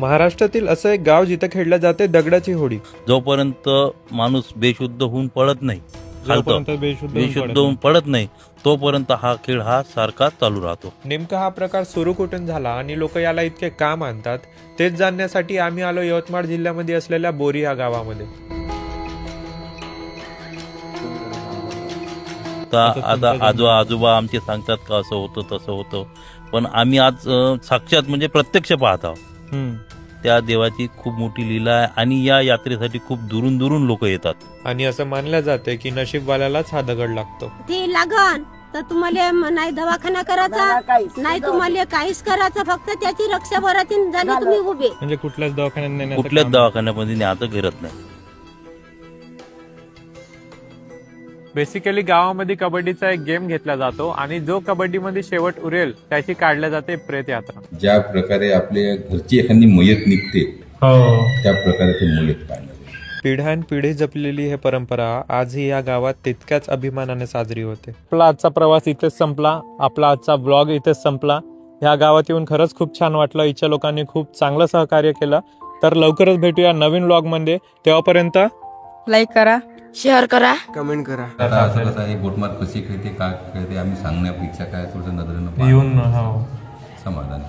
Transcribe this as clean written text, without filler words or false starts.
महाराष्ट्रातील असं एक गाव जिथं खेळल्या जाते दगडाची होडी. जोपर्यंत माणूस बेशुद्ध होऊन पळत नाही, जोपर्यंत बेशुद्ध होऊन पळत नाही, तोपर्यंत हा खेळ हा सारखा चालू राहतो. नेमका हा प्रकार सुरू कुठून झाला आणि लोक याला इतके का मानतात तेच जाणण्यासाठी आम्ही आलो यवतमाळ जिल्ह्यामध्ये असलेल्या बोरी या गावामध्ये. आता आजोबा आमचे सांगतात का असं होतं तसं होतं, पण आम्ही आज साक्षात म्हणजे प्रत्यक्ष पाहत आहोत. त्या देवाची खूप मोठी लीला आहे आणि या यात्रेसाठी खूप दुरून दुरून लोक येतात. आणि असं मानलं जाते की नशीबवाल्यालाच हा दगड लागतो. ते लागन तर तुम्हाला नाही दवाखाना करायचा नाही, तुम्हाला काहीच करायचं, फक्त त्याची रक्षा भराची झाली तुम्ही उभे. म्हणजे कुठल्याच दवाखान्यात कुठल्याच दवाखान्यामध्ये न्यायचं गिरत नाही. बेसिकली गावामध्ये कबड्डीचा एक गेम घेतला जातो आणि जो कबड्डीमध्ये शेवट उरेल त्याची काढल्या जाते प्रेत यात्रा. ज्या प्रकारे आपल्या घरची एखादी मयत निघते त्या प्रकारे ते मयत काढण्यात. पिढ्यानपिढी जपलेली ही परंपरा आजही या गावात तितक्याच अभिमानाने साजरी होते. आपला आजचा प्रवास इथेच संपला, आपला आजचा ब्लॉग इथेच संपला. ह्या गावात येऊन खरंच खूप छान वाटलं. इथच्या लोकांनी खूप चांगलं सहकार्य केलं. तर लवकरच भेटूया नवीन ब्लॉग मध्ये. तेव्हापर्यंत लाईक करा, शेअर करा, कमेंट करा. आता असं कसं आहे, गोटमार कशी खेळते काय खेळते आम्ही सांगण्यापेक्षा काय थोडं नजरेनं येऊन समाधान.